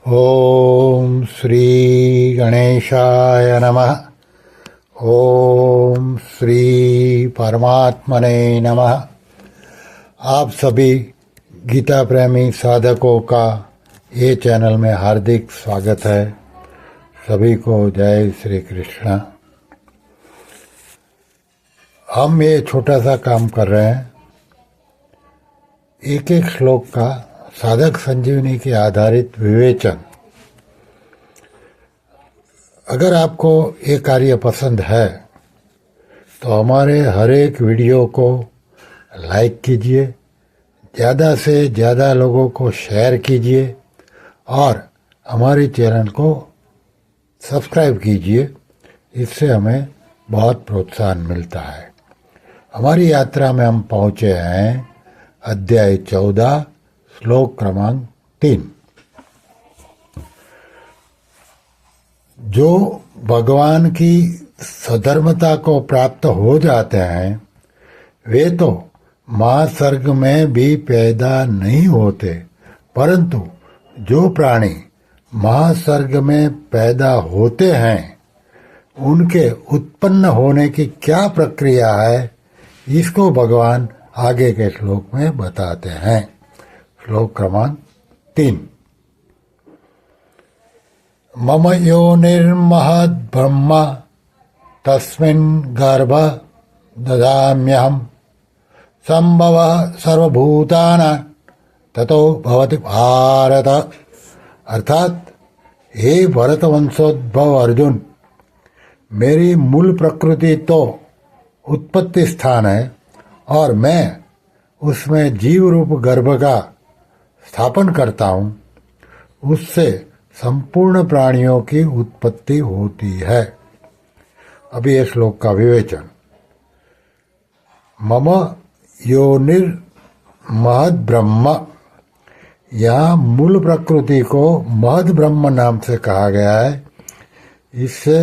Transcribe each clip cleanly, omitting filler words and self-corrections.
ओम श्री गणेशाय नमः। ओम श्री परमात्मने नमः। आप सभी गीता प्रेमी साधकों का ये चैनल में हार्दिक स्वागत है। सभी को जय श्री कृष्ण। हम ये छोटा सा काम कर रहे हैं, एक एक श्लोक का साधक संजीवनी के आधारित विवेचन। अगर आपको ये कार्य पसंद है तो हमारे हर एक वीडियो को लाइक कीजिए, ज़्यादा से ज़्यादा लोगों को शेयर कीजिए और हमारे चैनल को सब्सक्राइब कीजिए। इससे हमें बहुत प्रोत्साहन मिलता है। हमारी यात्रा में हम पहुँचे हैं अध्याय 14 श्लोक क्रमांक 3। जो भगवान की सधर्मता को प्राप्त हो जाते हैं वे तो महासर्ग में भी पैदा नहीं होते, परंतु जो प्राणी महासर्ग में पैदा होते हैं उनके उत्पन्न होने की क्या प्रक्रिया है, इसको भगवान आगे के श्लोक में बताते हैं। श्लोक क्रमांक 3। मम योनिर्महद् ब्रह्म तस्मिन् गर्भ ददाम्यहम् संभवः सर्वभूतानां ततो भवति भारत। अर्थात हे भरत वंशोद्भव अर्जुन, मेरी मूल प्रकृति तो उत्पत्ति स्थान है और मैं उसमें जीव रूप गर्भ का स्थापन करता हूँ। उससे संपूर्ण प्राणियों की उत्पत्ति होती है। अभी ये श्लोक का विवेचन। मम योनिर महद ब्रह्म, यहाँ मूल प्रकृति को महद ब्रह्म नाम से कहा गया है। इससे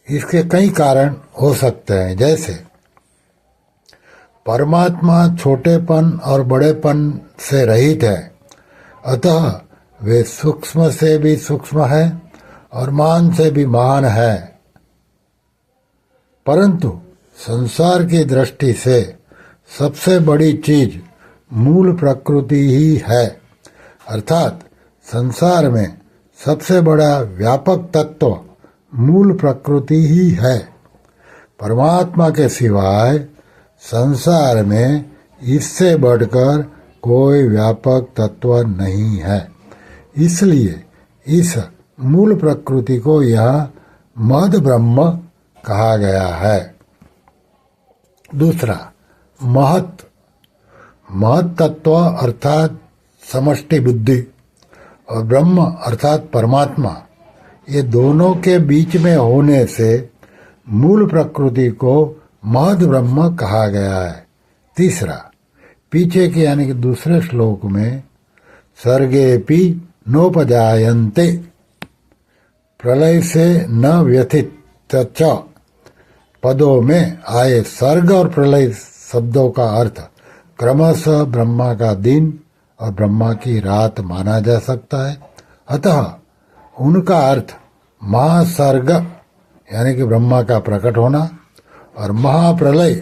इसके कई कारण हो सकते हैं, जैसे परमात्मा छोटेपन और बड़ेपन से रहित है, अतः वे सूक्ष्म से भी सूक्ष्म है और महान से भी महान है। परंतु संसार की दृष्टि से सबसे बड़ी चीज मूल प्रकृति ही है। अर्थात संसार में सबसे बड़ा व्यापक तत्व मूल प्रकृति ही है। परमात्मा के सिवाय संसार में इससे बढ़कर कोई व्यापक तत्व नहीं है। इसलिए इस मूल प्रकृति को यहाँ महद ब्रह्म कहा गया है। दूसरा, महत। महत तत्व अर्थात समष्टि बुद्धि और ब्रह्म अर्थात परमात्मा, ये दोनों के बीच में होने से मूल प्रकृति को महद ब्रह्म कहा गया है। तीसरा, पीछे के यानी कि दूसरे श्लोक में सर्गेपि नोपजायन्ते, प्रलय से न व्यथित च, पदों में आए सर्ग और प्रलय शब्दों का अर्थ क्रमशः ब्रह्मा का दिन और ब्रह्मा की रात माना जा सकता है। अतः उनका अर्थ महासर्ग यानी कि ब्रह्मा का प्रकट होना और महाप्रलय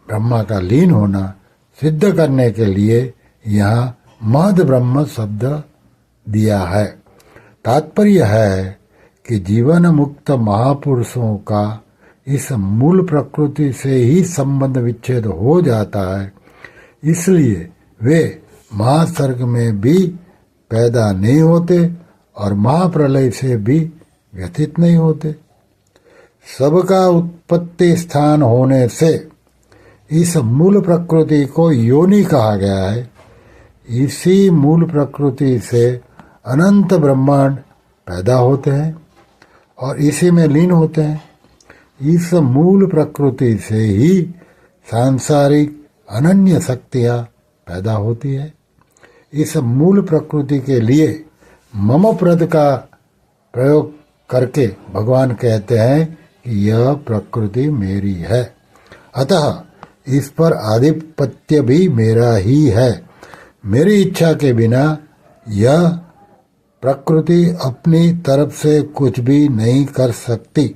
ब्रह्मा का लीन होना सिद्ध करने के लिए यहाँ महद ब्रह्म शब्द दिया है। तात्पर्य है कि जीवन मुक्त महापुरुषों का इस मूल प्रकृति से ही संबंध विच्छेद हो जाता है, इसलिए वे महासर्ग में भी पैदा नहीं होते और महाप्रलय से भी व्यथित नहीं होते। सबका उत्पत्ति स्थान होने से इस मूल प्रकृति को योनि कहा गया है। इसी मूल प्रकृति से अनंत ब्रह्मांड पैदा होते हैं और इसी में लीन होते हैं। इस मूल प्रकृति से ही सांसारिक अनन्य शक्तियाँ पैदा होती है। इस मूल प्रकृति के लिए मम पद का प्रयोग करके भगवान कहते हैं कि यह प्रकृति मेरी है, अतः इस पर आधिपत्य भी मेरा ही है। मेरी इच्छा के बिना यह प्रकृति अपनी तरफ से कुछ भी नहीं कर सकती।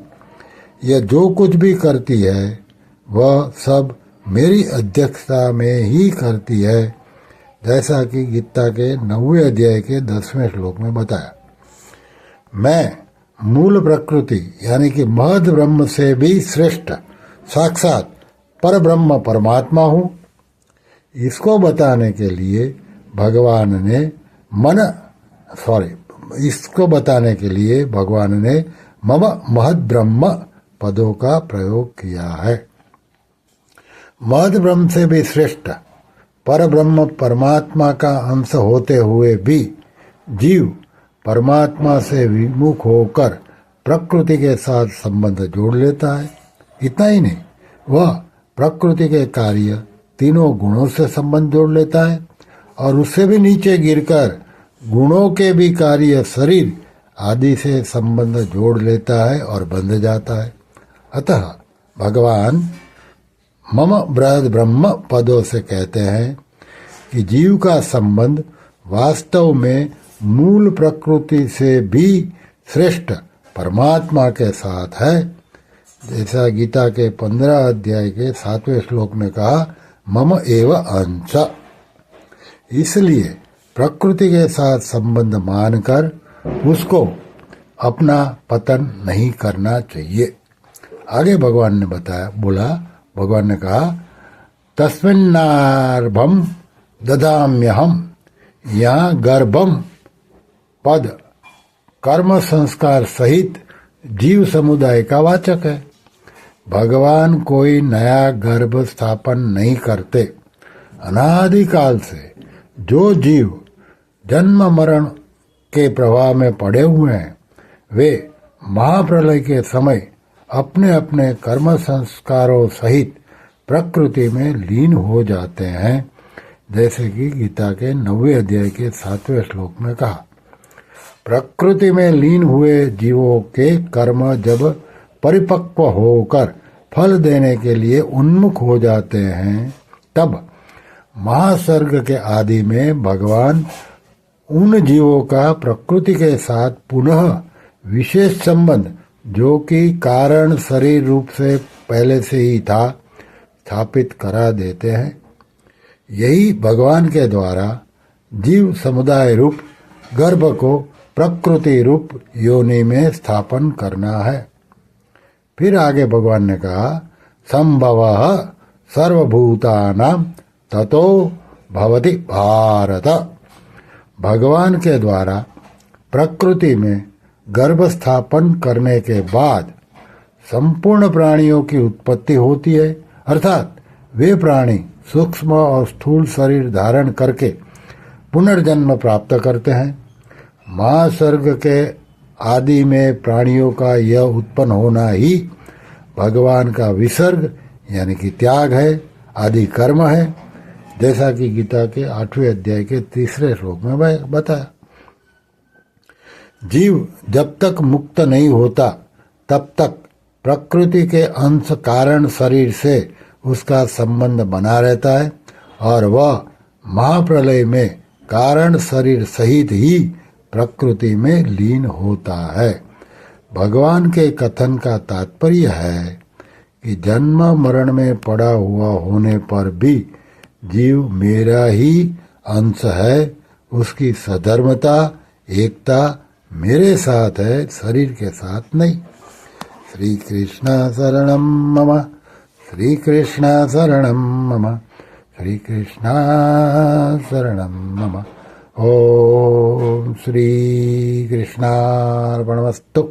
यह जो कुछ भी करती है वह सब मेरी अध्यक्षता में ही करती है, जैसा कि गीता के 9वें अध्याय के 10वें श्लोक में बताया। मैं मूल प्रकृति यानी कि महद ब्रह्म से भी श्रेष्ठ साक्षात पर ब्रह्म परमात्मा हूँ। इसको बताने के लिए भगवान ने मम महद ब्रह्म पदों का प्रयोग किया है। महद ब्रह्म से भी श्रेष्ठ पर ब्रह्म परमात्मा का अंश होते हुए भी जीव परमात्मा से विमुख होकर प्रकृति के साथ संबंध जोड़ लेता है। इतना ही नहीं, वह प्रकृति के कार्य तीनों गुणों से संबंध जोड़ लेता है और उससे भी नीचे गिरकर गुणों के भी कार्य शरीर आदि से संबंध जोड़ लेता है और बंध जाता है। अतः भगवान मम बृहद ब्रह्म पदों से कहते हैं कि जीव का संबंध वास्तव में मूल प्रकृति से भी श्रेष्ठ परमात्मा के साथ है, जैसा गीता के 15 अध्याय के 7वें श्लोक में कहा, मम एव अंश। इसलिए प्रकृति के साथ संबंध मानकर उसको अपना पतन नहीं करना चाहिए। आगे भगवान ने भगवान ने कहा, तस्मिन्नार्भम ददाम्यहम, यहाँ गर्भम पद कर्म संस्कार सहित जीव समुदाय का वाचक है। भगवान कोई नया गर्भ स्थापन नहीं करते। अनादिकाल से जो जीव जन्म मरण के प्रवाह में पड़े हुए हैं वे महाप्रलय के समय अपने अपने कर्म संस्कारों सहित प्रकृति में लीन हो जाते हैं, जैसे कि गीता के 9वें अध्याय के 7वें श्लोक में कहा। प्रकृति में लीन हुए जीवों के कर्म जब परिपक्व होकर फल देने के लिए उन्मुख हो जाते हैं, तब महासर्ग के आदि में भगवान उन जीवों का प्रकृति के साथ पुनः विशेष संबंध, जो कि कारण शरीर रूप से पहले से ही था, स्थापित करा देते हैं। यही भगवान के द्वारा जीव समुदाय रूप गर्भ को प्रकृति रूप योनि में स्थापन करना है। फिर आगे भगवान ने कहा, संभवः सर्वभूतानां ततो भवति भारत। भगवान के द्वारा प्रकृति में गर्भ स्थापन करने के बाद संपूर्ण प्राणियों की उत्पत्ति होती है, अर्थात वे प्राणी सूक्ष्म और स्थूल शरीर धारण करके पुनर्जन्म प्राप्त करते हैं। महासर्ग के आदि में प्राणियों का यह उत्पन्न होना ही भगवान का विसर्ग यानी कि त्याग है, आदि कर्म है, जैसा कि गीता के 8वें अध्याय के 3 श्लोक में बताया। जीव जब तक मुक्त नहीं होता तब तक प्रकृति के अंश कारण शरीर से उसका संबंध बना रहता है और वह महाप्रलय में कारण शरीर सहित ही प्रकृति में लीन होता है। भगवान के कथन का तात्पर्य है कि जन्म मरण में पड़ा हुआ होने पर भी जीव मेरा ही अंश है, उसकी सधर्मता एकता मेरे साथ है, शरीर के साथ नहीं। श्री कृष्ण शरणम मम, श्री कृष्ण शरणम मम, श्री कृष्ण शरणम मम। ओम श्री कृष्णार्पणमस्तु।